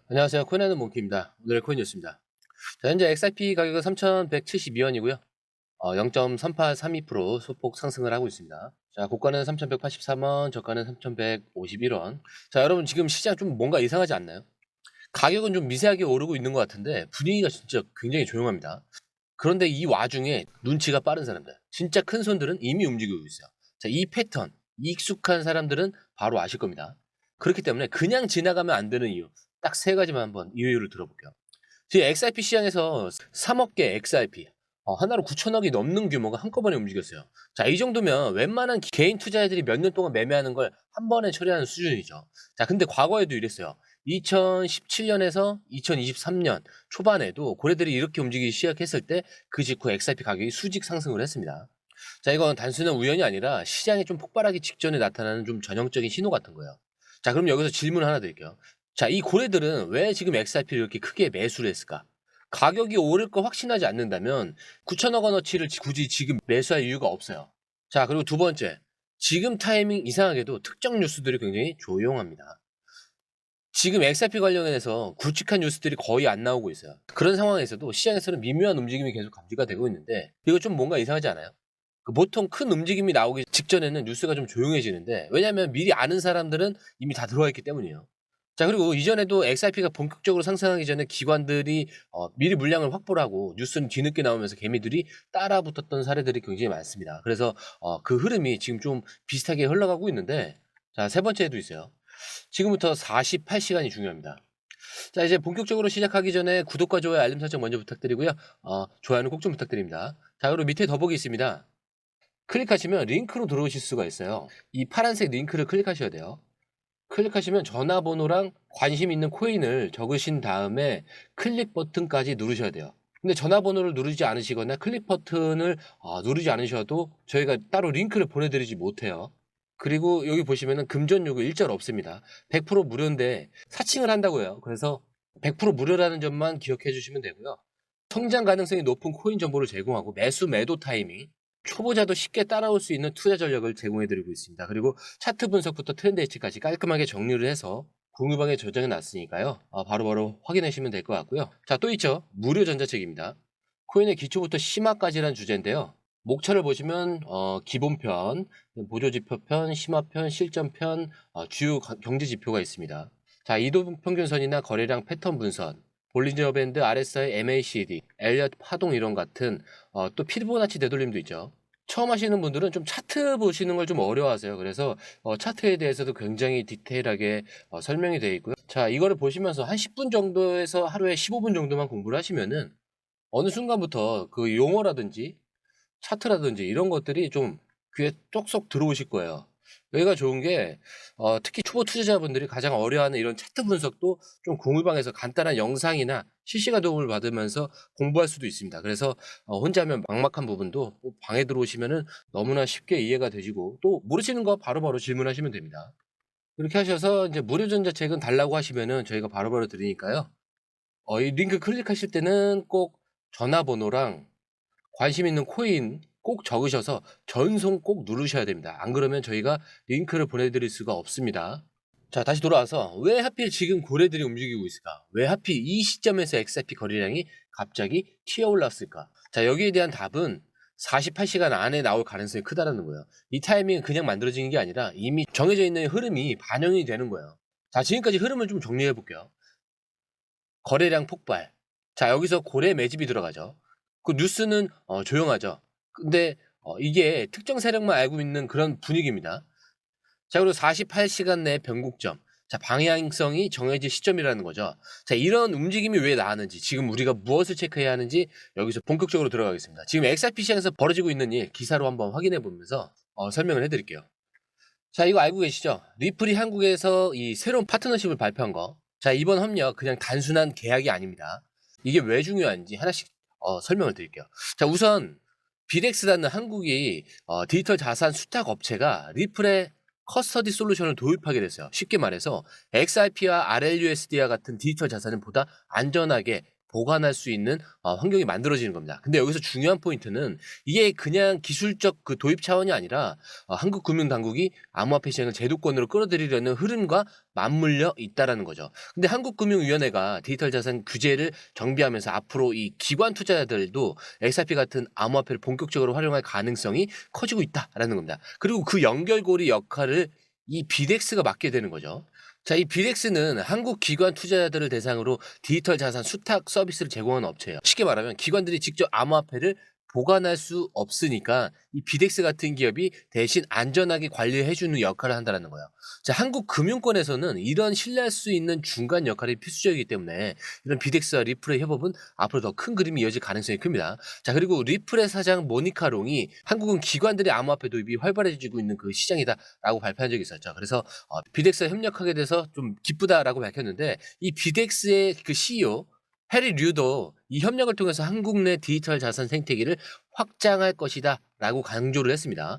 안녕하세요. 코인하는 몽키입니다. 오늘의 코인 뉴스입니다. 자, 현재 XRP 가격은 3,172원이고요. 0.3832% 소폭 상승을 하고 있습니다. 자, 고가는 3,183원, 저가는 3,151원. 자, 여러분 지금 시장 좀 뭔가 이상하지 않나요? 가격은 좀 미세하게 오르고 있는 것 같은데 분위기가 진짜 굉장히 조용합니다. 그런데 이 와중에 눈치가 빠른 사람들, 진짜 큰 손들은 이미 움직이고 있어요. 자, 이 패턴, 익숙한 사람들은 바로 아실 겁니다. 그렇기 때문에 그냥 지나가면 안 되는 이유, 딱 세 가지만 한번 이유를 들어볼게요. 지금 XRP 시장에서 3억 개 XRP, 하나로 9천억이 넘는 규모가 한꺼번에 움직였어요. 자, 이 정도면 웬만한 개인 투자자들이 몇 년 동안 매매하는 걸 한 번에 처리하는 수준이죠. 자, 근데 과거에도 이랬어요. 2017년에서 2023년 초반에도 고래들이 이렇게 움직이기 시작했을 때 그 직후 XRP 가격이 수직 상승을 했습니다. 자, 이건 단순한 우연이 아니라 시장이 좀 폭발하기 직전에 나타나는 좀 전형적인 신호 같은 거예요. 자, 그럼 여기서 질문 하나 드릴게요. 자, 이 고래들은 왜 지금 XRP를 이렇게 크게 매수를 했을까? 가격이 오를 거 확신하지 않는다면 9천억 원어치를 굳이 지금 매수할 이유가 없어요. 자, 그리고 두 번째. 지금 타이밍 이상하게도 특정 뉴스들이 굉장히 조용합니다. 지금 XRP 관련해서 굵직한 뉴스들이 거의 안 나오고 있어요. 그런 상황에서도 시장에서는 미묘한 움직임이 계속 감지가 되고 있는데 이거 좀 뭔가 이상하지 않아요? 보통 큰 움직임이 나오기 직전에는 뉴스가 좀 조용해지는데 왜냐하면 미리 아는 사람들은 이미 다 들어와 있기 때문이에요. 자, 그리고 이전에도 XRP가 본격적으로 상승하기 전에 기관들이 미리 물량을 확보를 하고 뉴스는 뒤늦게 나오면서 개미들이 따라 붙었던 사례들이 굉장히 많습니다. 그래서 그 흐름이 지금 좀 비슷하게 흘러가고 있는데, 자, 세 번째도 있어요. 지금부터 48시간이 중요합니다. 자, 이제 본격적으로 시작하기 전에 구독과 좋아요, 알림 설정 먼저 부탁드리고요. 좋아요는 꼭 좀 부탁드립니다. 자, 그리고 밑에 더보기 있습니다. 클릭하시면 링크로 들어오실 수가 있어요. 이 파란색 링크를 클릭하셔야 돼요. 클릭하시면 전화번호랑 관심 있는 코인을 적으신 다음에 클릭 버튼까지 누르셔야 돼요. 근데 전화번호를 누르지 않으시거나 클릭 버튼을 누르지 않으셔도 저희가 따로 링크를 보내드리지 못해요. 그리고 여기 보시면은 금전 요구 일절 없습니다. 100% 무료인데 사칭을 한다고요. 그래서 100% 무료라는 점만 기억해 주시면 되고요. 성장 가능성이 높은 코인 정보를 제공하고 매수 매도 타이밍, 초보자도 쉽게 따라올 수 있는 투자 전략을 제공해 드리고 있습니다. 그리고 차트 분석부터 트렌드 예측까지 깔끔하게 정리를 해서 공유방에 저장해 놨으니까요. 바로바로 확인하시면 될 것 같고요. 자, 또 있죠. 무료 전자책입니다. 코인의 기초부터 심화까지라는 주제인데요. 목차를 보시면 기본편, 보조지표편, 심화편, 실전편, 주요 경제지표가 있습니다. 자, 이동평균선이나 거래량 패턴 분선, 볼린저 밴드, RSI, MACD, 엘리엇 파동 이론 같은 또 피보나치 되돌림도 있죠. 처음 하시는 분들은 좀 차트 보시는 걸 좀 어려워하세요. 그래서 차트에 대해서도 굉장히 디테일하게 설명이 되어 있고요. 자, 이거를 보시면서 한 10분 정도에서 하루에 15분 정도만 공부를 하시면은 어느 순간부터 그 용어라든지 차트라든지 이런 것들이 좀 귀에 쏙쏙 들어오실 거예요. 여기가 좋은 게 특히 초보 투자자분들이 가장 어려워하는 이런 차트 분석도 좀 공유방에서 간단한 영상이나 실시간 도움을 받으면서 공부할 수도 있습니다. 그래서 혼자 하면 막막한 부분도 방에 들어오시면은 너무나 쉽게 이해가 되시고 또 모르시는 거 바로바로 질문하시면 됩니다. 이렇게 하셔서 이제 무료 전자책은 달라고 하시면은 저희가 바로바로 드리니까요. 이 링크 클릭하실 때는 꼭 전화번호랑 관심 있는 코인 꼭 적으셔서 전송 꼭 누르셔야 됩니다. 안 그러면 저희가 링크를 보내드릴 수가 없습니다. 자, 다시 돌아와서 왜 하필 지금 고래들이 움직이고 있을까? 왜 하필 이 시점에서 XRP 거래량이 갑자기 튀어올랐을까? 자, 여기에 대한 답은 48시간 안에 나올 가능성이 크다는 거예요. 이 타이밍은 그냥 만들어지는 게 아니라 이미 정해져 있는 흐름이 반영이 되는 거예요. 자, 지금까지 흐름을 좀 정리해 볼게요. 거래량 폭발. 자, 여기서 고래 매집이 들어가죠. 그 뉴스는 조용하죠. 근데 이게 특정 세력만 알고 있는 그런 분위기입니다. 자, 그리고 48시간 내 변곡점. 자, 방향성이 정해진 시점이라는 거죠. 자, 이런 움직임이 왜 나왔는지, 지금 우리가 무엇을 체크해야 하는지 여기서 본격적으로 들어가겠습니다. 지금 XRP 시장에서 벌어지고 있는 일 기사로 한번 확인해 보면서 설명을 해드릴게요. 자, 이거 알고 계시죠? 리플이 한국에서 이 새로운 파트너십을 발표한 거. 자, 이번 협력 그냥 단순한 계약이 아닙니다. 이게 왜 중요한지 하나씩 설명을 드릴게요. 자, 우선 비덱스라는 한국이 디지털 자산 수탁 업체가 리플의 커스터디 솔루션을 도입하게 됐어요. 쉽게 말해서 XRP와 RLUSD와 같은 디지털 자산을 보다 안전하게 보관할 수 있는 환경이 만들어지는 겁니다. 근데 여기서 중요한 포인트는 이게 그냥 기술적 그 도입 차원이 아니라 한국금융당국이 암호화폐 시장을 제도권으로 끌어들이려는 흐름과 맞물려 있다라는 거죠. 근데 한국금융위원회가 디지털 자산 규제를 정비하면서 앞으로 이 기관 투자자들도 XRP 같은 암호화폐를 본격적으로 활용할 가능성이 커지고 있다라는 겁니다. 그리고 그 연결고리 역할을 이 비덱스가 맡게 되는 거죠. 자, 이 비덱스는 한국 기관 투자자들을 대상으로 디지털 자산 수탁 서비스를 제공하는 업체예요. 쉽게 말하면 기관들이 직접 암호화폐를 보관할 수 없으니까 이 비덱스 같은 기업이 대신 안전하게 관리해주는 역할을 한다는 거예요. 자, 한국 금융권에서는 이런 신뢰할 수 있는 중간 역할이 필수적이기 때문에 이런 비덱스와 리플의 협업은 앞으로 더 큰 그림이 이어질 가능성이 큽니다. 자, 그리고 리플의 사장 모니카 롱이 한국은 기관들의 암호화폐 도입이 활발해지고 있는 그 시장이다라고 발표한 적이 있었죠. 그래서 비덱스와 협력하게 돼서 좀 기쁘다라고 밝혔는데 이 비덱스의 그 CEO 해리 류도 이 협력을 통해서 한국 내 디지털 자산 생태계를 확장할 것이다 라고 강조를 했습니다.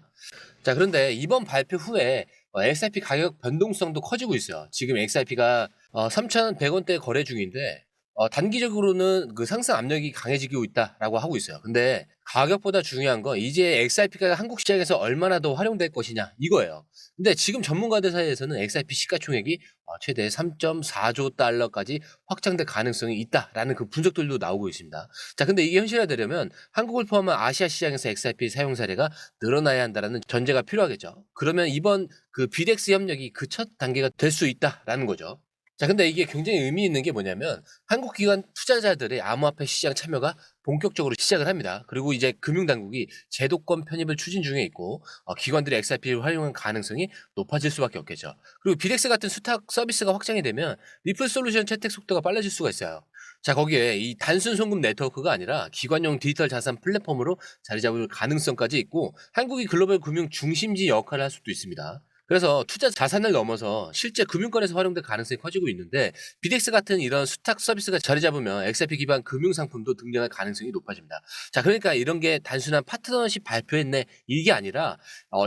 자, 그런데 이번 발표 후에 XRP 가격 변동성도 커지고 있어요. 지금 XRP가 3,100원대 거래 중인데 단기적으로는 그 상승 압력이 강해지고 있다라고 하고 있어요. 근데 가격보다 중요한 건 이제 XRP가 한국 시장에서 얼마나 더 활용될 것이냐 이거예요. 근데 지금 전문가들 사이에서는 XRP 시가총액이 최대 3.4조 달러까지 확장될 가능성이 있다라는 그 분석들도 나오고 있습니다. 자, 근데 이게 현실화되려면 한국을 포함한 아시아 시장에서 XRP 사용 사례가 늘어나야 한다는 전제가 필요하겠죠. 그러면 이번 그 비덱스 협력이 그 첫 단계가 될 수 있다라는 거죠. 자, 근데 이게 굉장히 의미 있는 게 뭐냐면 한국 기관 투자자들의 암호화폐 시장 참여가 본격적으로 시작을 합니다. 그리고 이제 금융당국이 제도권 편입을 추진 중에 있고 기관들이 XRP를 활용할 가능성이 높아질 수밖에 없겠죠. 그리고 비덱스 같은 수탁 서비스가 확장이 되면 리플 솔루션 채택 속도가 빨라질 수가 있어요. 자, 거기에 이 단순 송금 네트워크가 아니라 기관용 디지털 자산 플랫폼으로 자리 잡을 가능성까지 있고 한국이 글로벌 금융 중심지 역할을 할 수도 있습니다. 그래서 투자 자산을 넘어서 실제 금융권에서 활용될 가능성이 커지고 있는데 비덱스 같은 이런 수탁 서비스가 자리 잡으면 XRP 기반 금융 상품도 등장할 가능성이 높아집니다. 자, 그러니까 이런 게 단순한 파트너십 발표했네 이게 아니라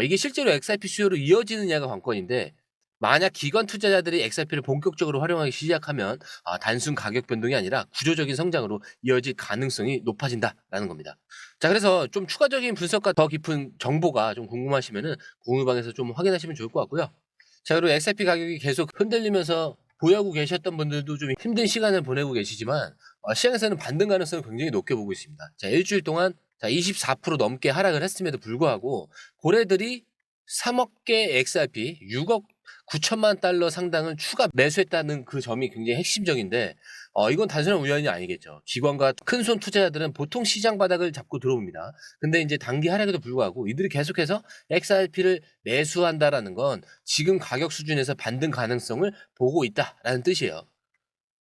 이게 실제로 XRP 수요로 이어지느냐가 관건인데 만약 기관 투자자들이 XRP를 본격적으로 활용하기 시작하면 단순 가격 변동이 아니라 구조적인 성장으로 이어질 가능성이 높아진다라는 겁니다. 자, 그래서 좀 추가적인 분석과 더 깊은 정보가 좀 궁금하시면은 공유방에서 좀 확인하시면 좋을 것 같고요. 자, 그리고 XRP 가격이 계속 흔들리면서 보유하고 계셨던 분들도 좀 힘든 시간을 보내고 계시지만 시장에서는 반등 가능성을 굉장히 높게 보고 있습니다. 자, 일주일 동안 24% 넘게 하락을 했음에도 불구하고 고래들이 3억 개 XRP 6억 9천만 달러 상당을 추가 매수했다는 그 점이 굉장히 핵심적인데 이건 단순한 우연이 아니겠죠. 기관과 큰손 투자자들은 보통 시장 바닥을 잡고 들어옵니다. 근데 이제 단기 하락에도 불구하고 이들이 계속해서 XRP를 매수한다라는 건 지금 가격 수준에서 반등 가능성을 보고 있다라는 뜻이에요.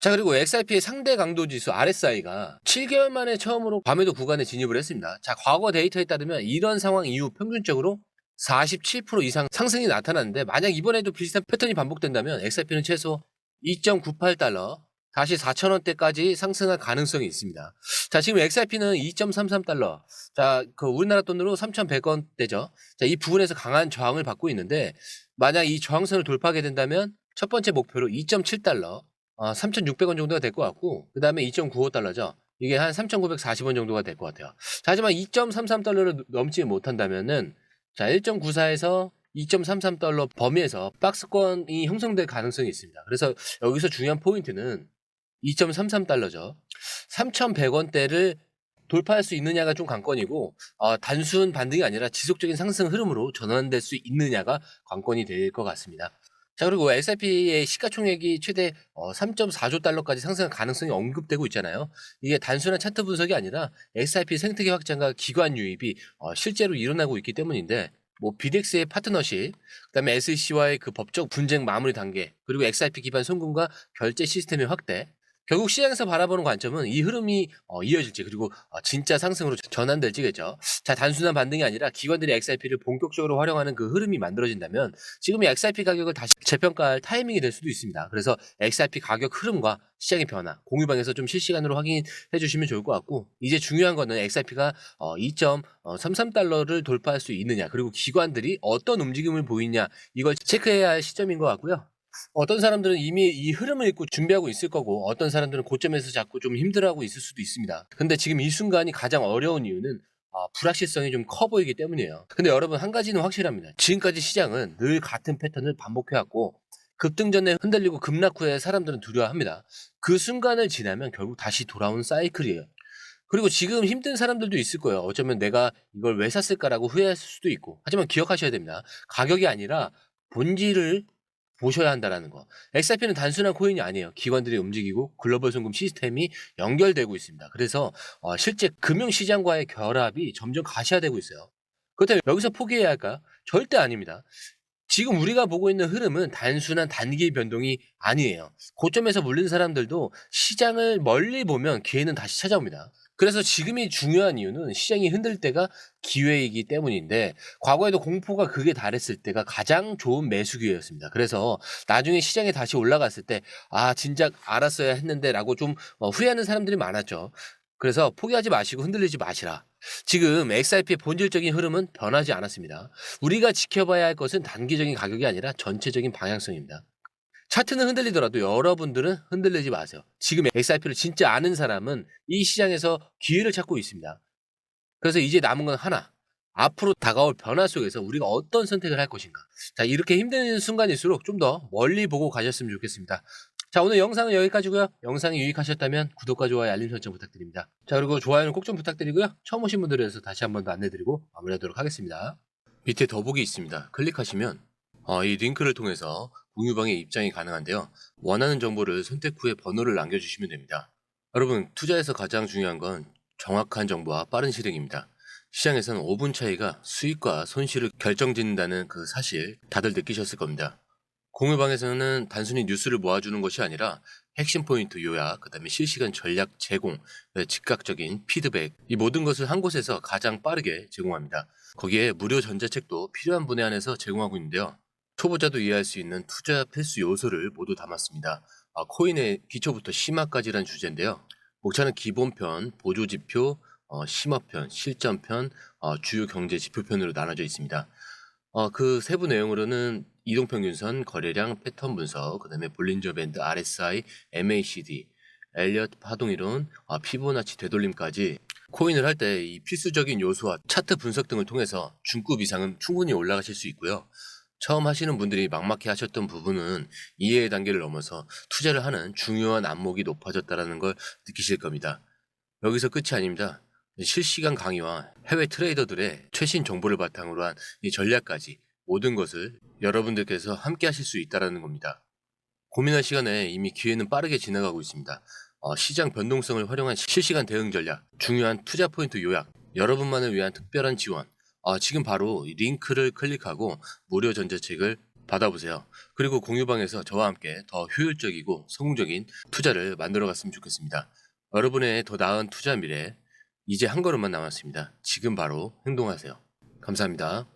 자, 그리고 XRP의 상대 강도 지수 RSI가 7개월 만에 처음으로 과매도 구간에 진입을 했습니다. 자, 과거 데이터에 따르면 이런 상황 이후 평균적으로 47% 이상 상승이 나타났는데 만약 이번에도 비슷한 패턴이 반복된다면 XRP는 최소 2.98달러 다시 4,000원대까지 상승할 가능성이 있습니다. 자, 지금 XRP는 2.33달러. 자, 그 우리나라 돈으로 3,100원대죠. 자, 이 부분에서 강한 저항을 받고 있는데 만약 이 저항선을 돌파하게 된다면 첫 번째 목표로 2.7달러 3,600원 정도가 될 것 같고 그다음에 2.95달러죠. 이게 한 3,940원 정도가 될 것 같아요. 자, 하지만 2.33달러를 넘지 못한다면은 자, 1.94에서 2.33달러 범위에서 박스권이 형성될 가능성이 있습니다. 그래서 여기서 중요한 포인트는 2.33달러죠. 3,100원대를 돌파할 수 있느냐가 좀 관건이고 단순 반등이 아니라 지속적인 상승 흐름으로 전환될 수 있느냐가 관건이 될 것 같습니다. 자, 그리고 XRP의 시가총액이 최대 3.4조 달러까지 상승할 가능성이 언급되고 있잖아요. 이게 단순한 차트 분석이 아니라 XRP 생태계 확장과 기관 유입이 실제로 일어나고 있기 때문인데 뭐 비덱스의 파트너십, 그다음에 SEC와의 그 법적 분쟁 마무리 단계, 그리고 XRP 기반 송금과 결제 시스템의 확대, 결국 시장에서 바라보는 관점은 이 흐름이 이어질지 그리고 진짜 상승으로 전환될지겠죠. 자, 단순한 반등이 아니라 기관들이 XRP를 본격적으로 활용하는 그 흐름이 만들어진다면 지금의 XRP 가격을 다시 재평가할 타이밍이 될 수도 있습니다. 그래서 XRP 가격 흐름과 시장의 변화 공유방에서 좀 실시간으로 확인해 주시면 좋을 것 같고 이제 중요한 거는 XRP가 2.33달러를 돌파할 수 있느냐 그리고 기관들이 어떤 움직임을 보이냐 이걸 체크해야 할 시점인 것 같고요. 어떤 사람들은 이미 이 흐름을 읽고 준비하고 있을 거고 어떤 사람들은 고점에서 자꾸 좀 힘들어하고 있을 수도 있습니다. 근데 지금 이 순간이 가장 어려운 이유는 불확실성이 좀 커 보이기 때문이에요. 근데 여러분 한 가지는 확실합니다. 지금까지 시장은 늘 같은 패턴을 반복해왔고 급등 전에 흔들리고 급락 후에 사람들은 두려워합니다. 그 순간을 지나면 결국 다시 돌아오는 사이클이에요. 그리고 지금 힘든 사람들도 있을 거예요. 어쩌면 '내가 이걸 왜 샀을까?'라고 후회했을 수도 있고. 하지만 기억하셔야 됩니다. 가격이 아니라 본질을 보셔야 한다라는 거. XRP는 단순한 코인이 아니에요. 기관들이 움직이고 글로벌 송금 시스템이 연결되고 있습니다. 그래서 실제 금융 시장과의 결합이 점점 가시화되고 있어요. 그렇다면 여기서 포기해야 할까요? 절대 아닙니다. 지금 우리가 보고 있는 흐름은 단순한 단기 변동이 아니에요. 고점에서 물린 사람들도 시장을 멀리 보면 기회는 다시 찾아옵니다. 그래서 지금이 중요한 이유는 시장이 흔들 때가 기회이기 때문인데 과거에도 공포가 극에 달했을 때가 가장 좋은 매수 기회였습니다. 그래서 나중에 시장이 다시 올라갔을 때 진작 알았어야 했는데라고 좀 후회하는 사람들이 많았죠. 그래서 포기하지 마시고 흔들리지 마시라. 지금 XRP의 본질적인 흐름은 변하지 않았습니다. 우리가 지켜봐야 할 것은 단기적인 가격이 아니라 전체적인 방향성입니다. 차트는 흔들리더라도 여러분들은 흔들리지 마세요. 지금 XRP를 진짜 아는 사람은 이 시장에서 기회를 찾고 있습니다. 그래서 이제 남은 건 하나. 앞으로 다가올 변화 속에서 우리가 어떤 선택을 할 것인가. 자, 이렇게 힘든 순간일수록 좀 더 멀리 보고 가셨으면 좋겠습니다. 자, 오늘 영상은 여기까지고요. 영상이 유익하셨다면 구독과 좋아요, 알림 설정 부탁드립니다. 자, 그리고 좋아요는 꼭 좀 부탁드리고요. 처음 오신 분들에 대해서 다시 한 번 더 안내드리고 마무리하도록 하겠습니다. 밑에 더보기 있습니다. 클릭하시면 이 링크를 통해서 공유방에 입장이 가능한데요. 원하는 정보를 선택 후에 번호를 남겨주시면 됩니다. 여러분, 투자에서 가장 중요한 건 정확한 정보와 빠른 실행입니다. 시장에서는 5분 차이가 수익과 손실을 결정짓는다는 그 사실 다들 느끼셨을 겁니다. 공유방에서는 단순히 뉴스를 모아주는 것이 아니라 핵심 포인트 요약, 그 다음에 실시간 전략 제공, 즉각적인 피드백, 이 모든 것을 한 곳에서 가장 빠르게 제공합니다. 거기에 무료 전자책도 필요한 분야 안에서 제공하고 있는데요. 초보자도 이해할 수 있는 투자 필수 요소를 모두 담았습니다. 코인의 기초부터 심화까지란 주제인데요. 목차는 기본편, 보조지표, 심화편, 실전편, 주요 경제 지표편으로 나눠져 있습니다. 그 세부 내용으로는 이동평균선, 거래량, 패턴 분석, 그 다음에 볼린저 밴드, RSI, MACD, 엘리엇 파동이론, 피보나치 되돌림까지 코인을 할 때 이 필수적인 요소와 차트 분석 등을 통해서 중급 이상은 충분히 올라가실 수 있고요. 처음 하시는 분들이 막막해 하셨던 부분은 이해의 단계를 넘어서 투자를 하는 중요한 안목이 높아졌다는 걸 느끼실 겁니다. 여기서 끝이 아닙니다. 실시간 강의와 해외 트레이더들의 최신 정보를 바탕으로 한 이 전략까지 모든 것을 여러분들께서 함께 하실 수 있다는 겁니다. 고민할 시간에 이미 기회는 빠르게 지나가고 있습니다. 시장 변동성을 활용한 실시간 대응 전략, 중요한 투자 포인트 요약, 여러분만을 위한 특별한 지원, 지금 바로 이 링크를 클릭하고 무료 전자책을 받아보세요. 그리고 공유방에서 저와 함께 더 효율적이고 성공적인 투자를 만들어 갔으면 좋겠습니다. 여러분의 더 나은 투자 미래, 이제 한 걸음만 남았습니다. 지금 바로 행동하세요. 감사합니다.